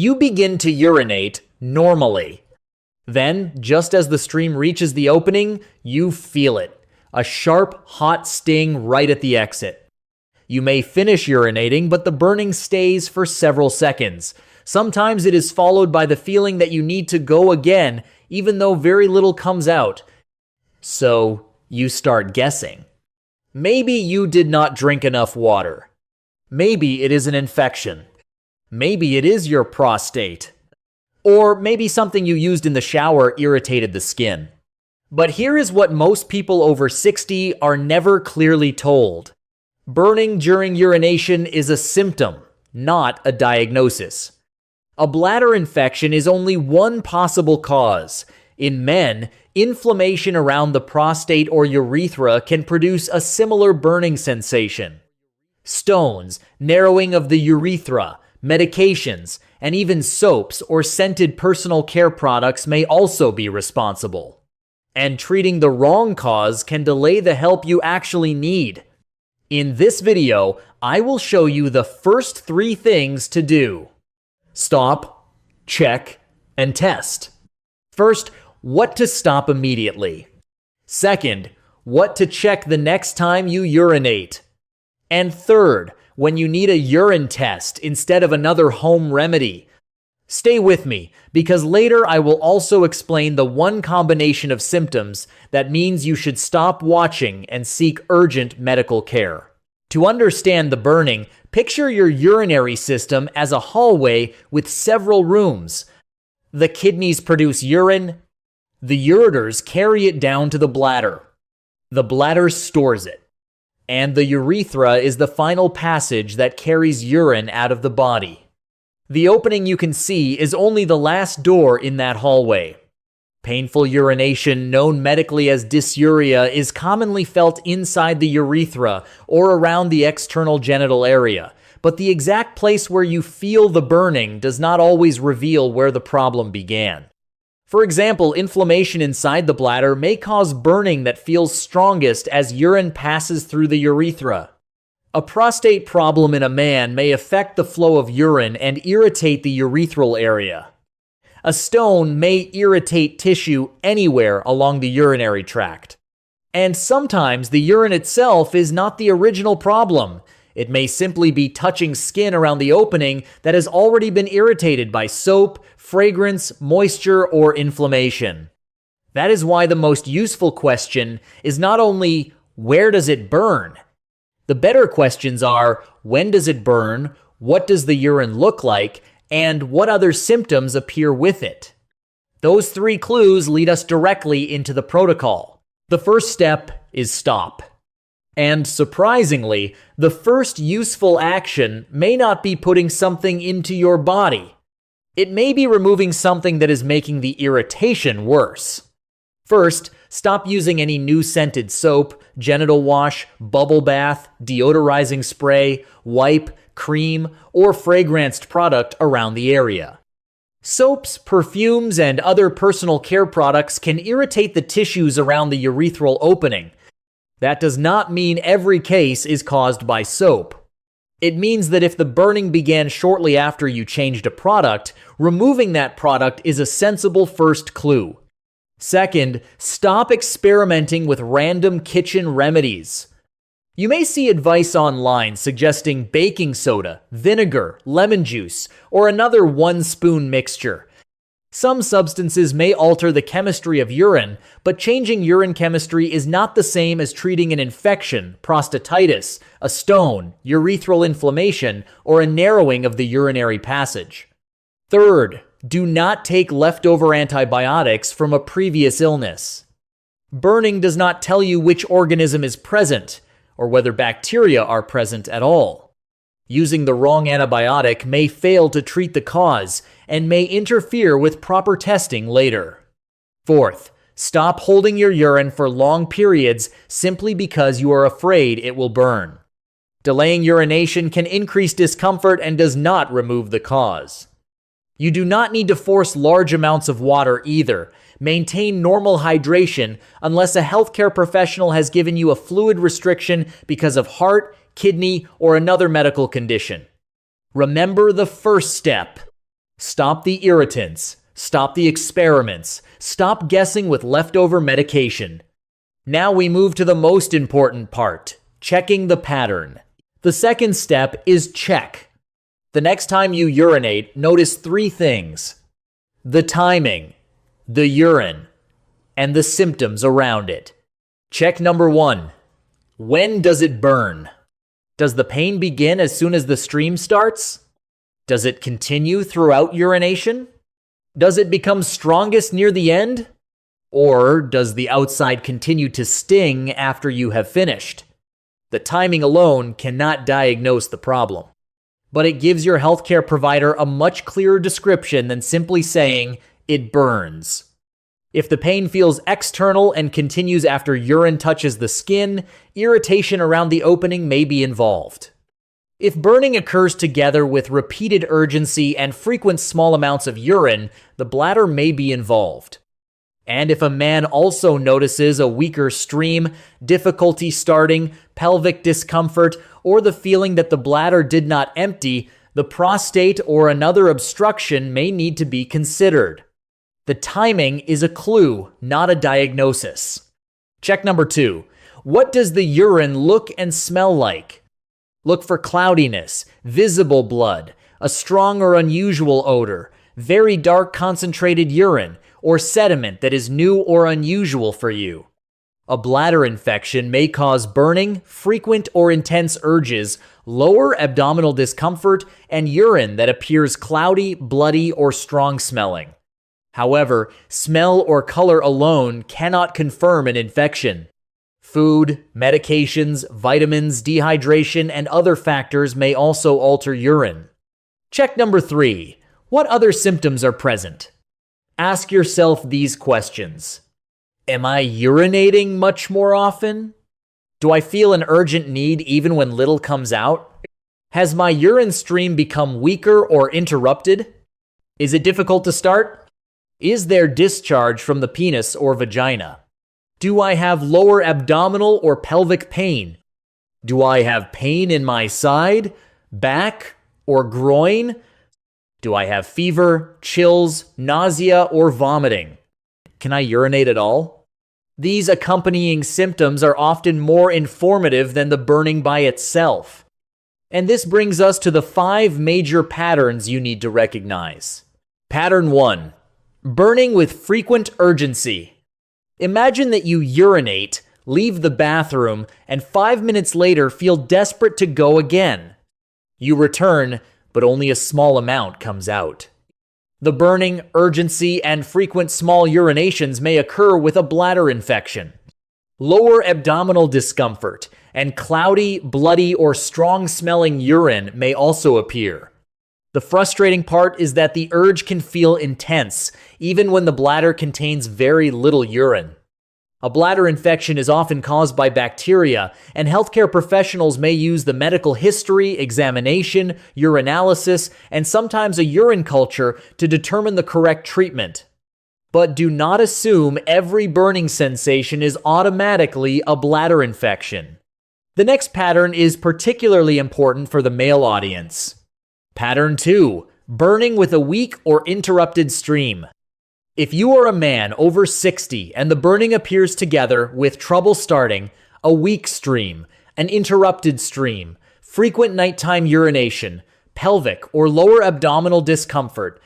You begin to urinate normally. Then, just as the stream reaches the opening, you feel it. A sharp, hot sting right at the exit. You may finish urinating, but the burning stays for several seconds. Sometimes it is followed by the feeling that you need to go again, even though very little comes out. So, you start guessing. Maybe you did not drink enough water. Maybe it is an infection. Maybe it is your prostate. Or maybe something you used in the shower irritated the skin. But here is what most people over 60 are never clearly told. Burning during urination is a symptom, not a diagnosis. A bladder infection is only one possible cause. In men, inflammation around the prostate or urethra can produce a similar burning sensation. Stones, narrowing of the urethra, medications, and even soaps or scented personal care products may also be responsible. And treating the wrong cause can delay the help you actually need. In this video, I will show you the first 3 things to do. Stop, check, and test. First, what to stop immediately. Second, what to check the next time you urinate. And third, when you need a urine test instead of another home remedy. Stay with me, because later I will also explain the one combination of symptoms that means you should stop watching and seek urgent medical care. To understand the burning, picture your urinary system as a hallway with several rooms. The kidneys produce urine. The ureters carry it down to the bladder. The bladder stores it. And the urethra is the final passage that carries urine out of the body. The opening you can see is only the last door in that hallway. Painful urination, known medically as dysuria, is commonly felt inside the urethra or around the external genital area, but the exact place where you feel the burning does not always reveal where the problem began. For example, inflammation inside the bladder may cause burning that feels strongest as urine passes through the urethra. A prostate problem in a man may affect the flow of urine and irritate the urethral area. A stone may irritate tissue anywhere along the urinary tract. And sometimes the urine itself is not the original problem. It may simply be touching skin around the opening that has already been irritated by soap, fragrance, moisture, or inflammation. That is why the most useful question is not only, where does it burn? The better questions are, when does it burn, what does the urine look like, and what other symptoms appear with it? Those 3 clues lead us directly into the protocol. The first step is stop. And surprisingly, the first useful action may not be putting something into your body. It may be removing something that is making the irritation worse. First, stop using any new scented soap, genital wash, bubble bath, deodorizing spray, wipe, cream, or fragranced product around the area. Soaps, perfumes, and other personal care products can irritate the tissues around the urethral opening. That does not mean every case is caused by soap. It means that if the burning began shortly after you changed a product, removing that product is a sensible first clue. Second, stop experimenting with random kitchen remedies. You may see advice online suggesting baking soda, vinegar, lemon juice, or another 1-spoon mixture. Some substances may alter the chemistry of urine, but changing urine chemistry is not the same as treating an infection, prostatitis, a stone, urethral inflammation, or a narrowing of the urinary passage. Third, do not take leftover antibiotics from a previous illness. Burning does not tell you which organism is present, or whether bacteria are present at all. Using the wrong antibiotic may fail to treat the cause and may interfere with proper testing later. Fourth, stop holding your urine for long periods simply because you are afraid it will burn. Delaying urination can increase discomfort and does not remove the cause. You do not need to force large amounts of water either. Maintain normal hydration unless a healthcare professional has given you a fluid restriction because of heart, kidney, or another medical condition. Remember the first step. Stop the irritants. Stop the experiments. Stop guessing with leftover medication. Now we move to the most important part, checking the pattern. The second step is check. The next time you urinate, notice 3 things: the timing, the urine, and the symptoms around it. Check number 1. When does it burn? Does the pain begin as soon as the stream starts? Does it continue throughout urination? Does it become strongest near the end? Or does the outside continue to sting after you have finished? The timing alone cannot diagnose the problem, but it gives your healthcare provider a much clearer description than simply saying, "it burns." If the pain feels external and continues after urine touches the skin, irritation around the opening may be involved. If burning occurs together with repeated urgency and frequent small amounts of urine, the bladder may be involved. And if a man also notices a weaker stream, difficulty starting, pelvic discomfort, or the feeling that the bladder did not empty, the prostate or another obstruction may need to be considered. The timing is a clue, not a diagnosis. Check number 2. What does the urine look and smell like? Look for cloudiness, visible blood, a strong or unusual odor, very dark concentrated urine, or sediment that is new or unusual for you. A bladder infection may cause burning, frequent or intense urges, lower abdominal discomfort, and urine that appears cloudy, bloody, or strong smelling. However, smell or color alone cannot confirm an infection. Food, medications, vitamins, dehydration, and other factors may also alter urine. Check number 3. What other symptoms are present? Ask yourself these questions. Am I urinating much more often? Do I feel an urgent need even when little comes out? Has my urine stream become weaker or interrupted? Is it difficult to start? Is there discharge from the penis or vagina? Do I have lower abdominal or pelvic pain? Do I have pain in my side, back, or groin? Do I have fever, chills, nausea, or vomiting? Can I urinate at all? These accompanying symptoms are often more informative than the burning by itself. And this brings us to the 5 major patterns you need to recognize. Pattern 1. Burning with frequent urgency. Imagine that you urinate, leave the bathroom, and 5 minutes later feel desperate to go again. You return, but only a small amount comes out. The burning, urgency, and frequent small urinations may occur with a bladder infection. Lower abdominal discomfort and cloudy, bloody, or strong-smelling urine may also appear. The frustrating part is that the urge can feel intense, even when the bladder contains very little urine. A bladder infection is often caused by bacteria, and healthcare professionals may use the medical history, examination, urinalysis, and sometimes a urine culture to determine the correct treatment. But do not assume every burning sensation is automatically a bladder infection. The next pattern is particularly important for the male audience. Pattern 2. Burning with a weak or interrupted stream. If you are a man over 60 and the burning appears together with trouble starting, a weak stream, an interrupted stream, frequent nighttime urination, pelvic or lower abdominal discomfort,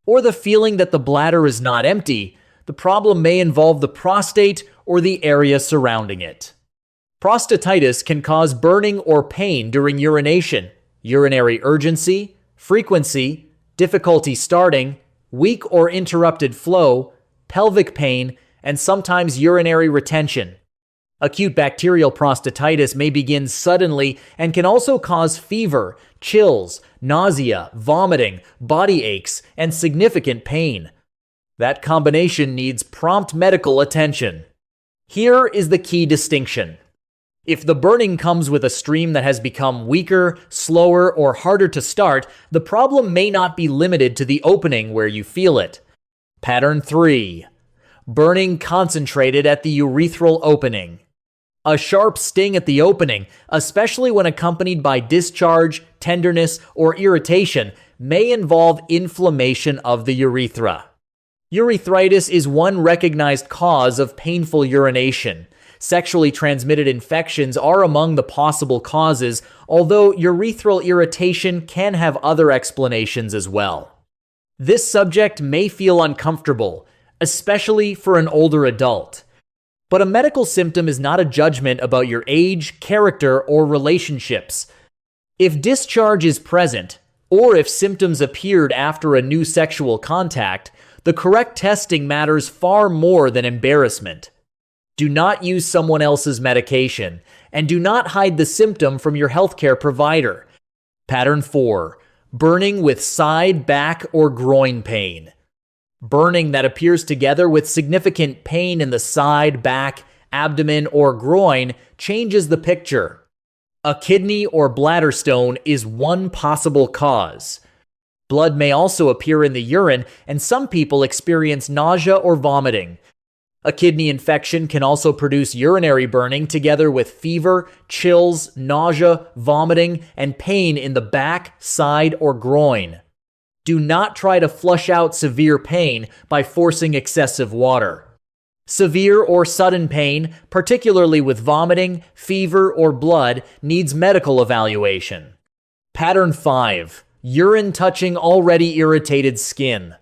or the feeling that the bladder is not empty, the problem may involve the prostate or the area surrounding it. Prostatitis can cause burning or pain during urination, urinary urgency, frequency, difficulty starting, weak or interrupted flow, pelvic pain, and sometimes urinary retention. Acute bacterial prostatitis may begin suddenly and can also cause fever, chills, nausea, vomiting, body aches, and significant pain. That combination needs prompt medical attention. Here is the key distinction. If the burning comes with a stream that has become weaker, slower, or harder to start, the problem may not be limited to the opening where you feel it. Pattern 3. Burning concentrated at the urethral opening. A sharp sting at the opening, especially when accompanied by discharge, tenderness, or irritation, may involve inflammation of the urethra. Urethritis is one recognized cause of painful urination. Sexually transmitted infections are among the possible causes, although urethral irritation can have other explanations as well. This subject may feel uncomfortable, especially for an older adult. But a medical symptom is not a judgment about your age, character, or relationships. If discharge is present, or if symptoms appeared after a new sexual contact, the correct testing matters far more than embarrassment. Do not use someone else's medication, and do not hide the symptom from your healthcare provider. Pattern 4. Burning with side, back, or groin pain. Burning that appears together with significant pain in the side, back, abdomen, or groin changes the picture. A kidney or bladder stone is one possible cause. Blood may also appear in the urine, and some people experience nausea or vomiting. A kidney infection can also produce urinary burning together with fever, chills, nausea, vomiting, and pain in the back, side, or groin. Do not try to flush out severe pain by forcing excessive water. Severe or sudden pain, particularly with vomiting, fever, or blood, needs medical evaluation. Pattern 5. Urine touching already irritated skin.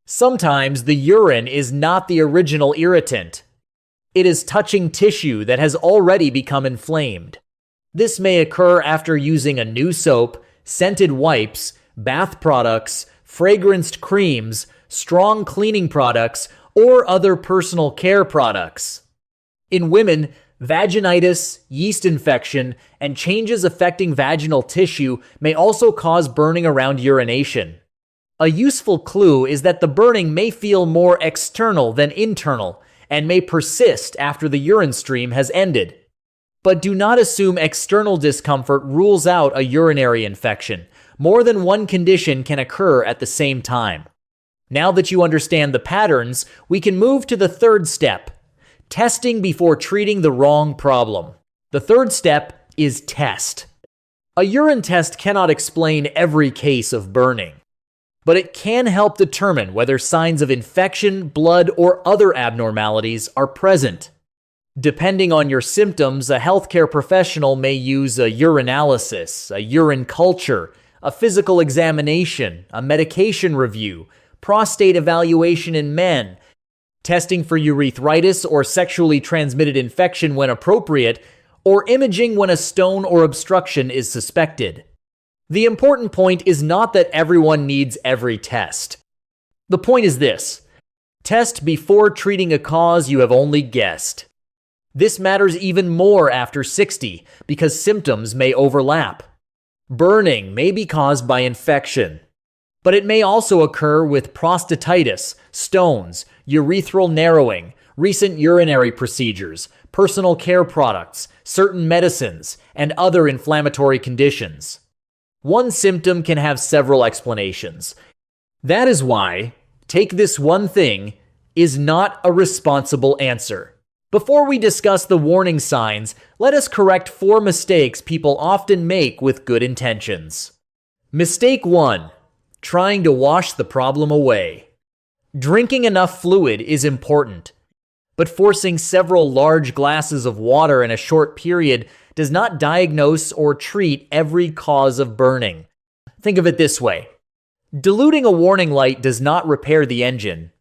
Sometimes the urine is not the original irritant. It is touching tissue that has already become inflamed. This may occur after using a new soap, scented wipes, bath products, fragranced creams, strong cleaning products, or other personal care products. In women, vaginitis, yeast infection, and changes affecting vaginal tissue may also cause burning around urination. A useful clue is that the burning may feel more external than internal and may persist after the urine stream has ended. But do not assume external discomfort rules out a urinary infection. More than one condition can occur at the same time. Now that you understand the patterns, we can move to the third step: testing before treating the wrong problem. The third step is test. A urine test cannot explain every case of burning, but it can help determine whether signs of infection, blood, or other abnormalities are present. Depending on your symptoms, a healthcare professional may use a urinalysis, a urine culture, a physical examination, a medication review, prostate evaluation in men, testing for urethritis or sexually transmitted infection when appropriate, or imaging when a stone or obstruction is suspected. The important point is not that everyone needs every test. The point is this: test before treating a cause you have only guessed. This matters even more after 60 because symptoms may overlap. Burning may be caused by infection, but it may also occur with prostatitis, stones, urethral narrowing, recent urinary procedures, personal care products, certain medicines, and other inflammatory conditions. One symptom can have several explanations. That is why "take this one thing" is not a responsible answer. Before we discuss the warning signs, let us correct 4 mistakes people often make with good intentions. Mistake 1: trying to wash the problem away. Drinking enough fluid is important, but forcing several large glasses of water in a short period does not diagnose or treat every cause of burning. Think of it this way: diluting a warning light does not repair the engine.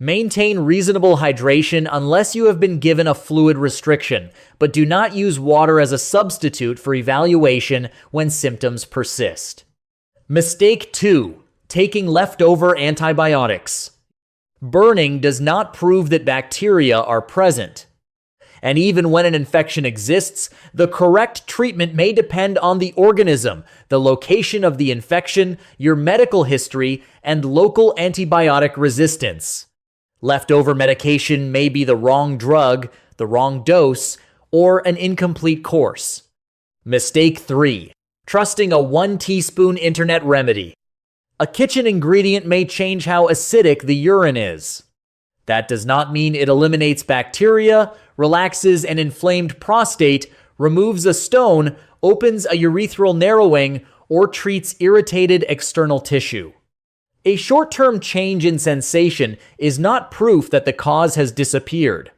Maintain reasonable hydration unless you have been given a fluid restriction, but do not use water as a substitute for evaluation when symptoms persist. Mistake 2: taking leftover antibiotics. Burning does not prove that bacteria are present. And even when an infection exists, the correct treatment may depend on the organism, the location of the infection, your medical history, and local antibiotic resistance. Leftover medication may be the wrong drug, the wrong dose, or an incomplete course. Mistake 3: trusting a 1 teaspoon internet remedy. A kitchen ingredient may change how acidic the urine is. That does not mean it eliminates bacteria, relaxes an inflamed prostate, removes a stone, opens a urethral narrowing, or treats irritated external tissue. A short-term change in sensation is not proof that the cause has disappeared.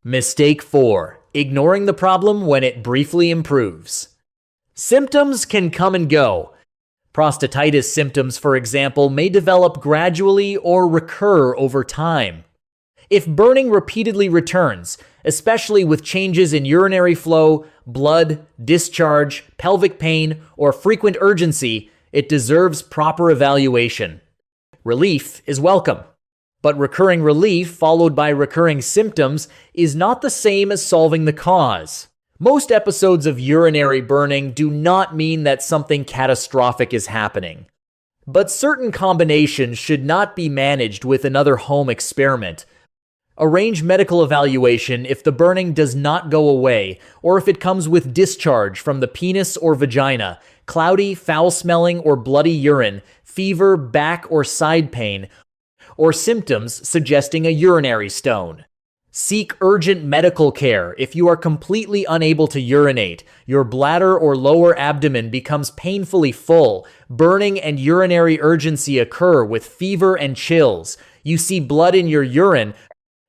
Mistake 4. Ignoring the problem when it briefly improves. Symptoms can come and go. Prostatitis symptoms, for example, may develop gradually or recur over time. If burning repeatedly returns, especially with changes in urinary flow, blood, discharge, pelvic pain, or frequent urgency, it deserves proper evaluation. Relief is welcome, but recurring relief followed by recurring symptoms is not the same as solving the cause. Most episodes of urinary burning do not mean that something catastrophic is happening, but certain combinations should not be managed with another home experiment. Arrange medical evaluation if the burning does not go away, or if it comes with discharge from the penis or vagina, cloudy, foul-smelling, or bloody urine, fever, back or side pain, or symptoms suggesting a urinary stone. Seek urgent medical care if you are completely unable to urinate, your bladder or lower abdomen becomes painfully full, burning and urinary urgency occur with fever and chills, you see blood in your urine,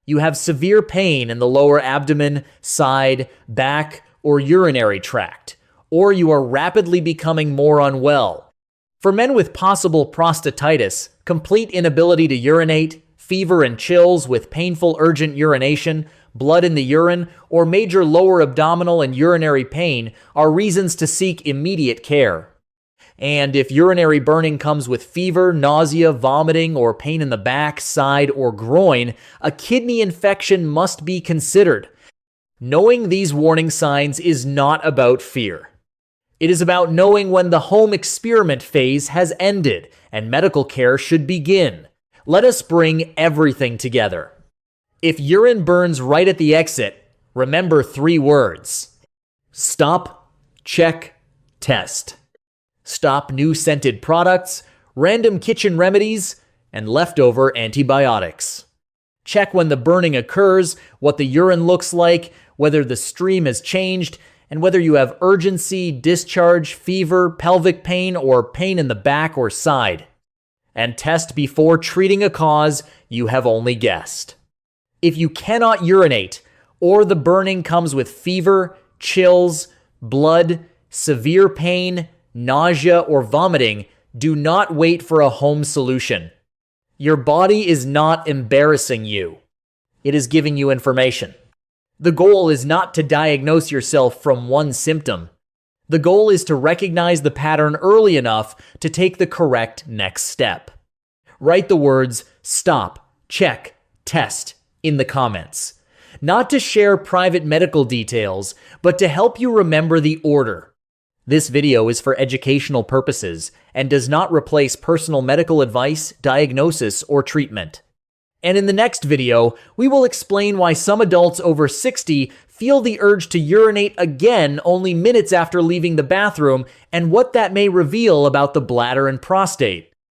you have severe pain in the lower abdomen, side, back, or urinary tract, or you are rapidly becoming more unwell. For men with possible prostatitis, complete inability to urinate, fever and chills with painful urgent urination, blood in the urine, or major lower abdominal and urinary pain are reasons to seek immediate care. And if urinary burning comes with fever, nausea, vomiting, or pain in the back, side, or groin, a kidney infection must be considered. Knowing these warning signs is not about fear. It is about knowing when the home experiment phase has ended and medical care should begin. Let us bring everything together. If urine burns right at the exit, remember 3 words. Stop, check, test. Stop new scented products, random kitchen remedies, and leftover antibiotics. Check when the burning occurs, what the urine looks like, whether the stream has changed, and whether you have urgency, discharge, fever, pelvic pain, or pain in the back or side. And test before treating a cause you have only guessed. If you cannot urinate, or the burning comes with fever, chills, blood, severe pain, nausea, or vomiting, do not wait for a home solution. Your body is not embarrassing you. It is giving you information. The goal is not to diagnose yourself from one symptom. The goal is to recognize the pattern early enough to take the correct next step. Write the words stop, check, test in the comments. Not to share private medical details, but to help you remember the order. This video is for educational purposes and does not replace personal medical advice, diagnosis, or treatment. And in the next video, we will explain why some adults over 60 feel the urge to urinate again only minutes after leaving the bathroom and what that may reveal about the bladder and prostate.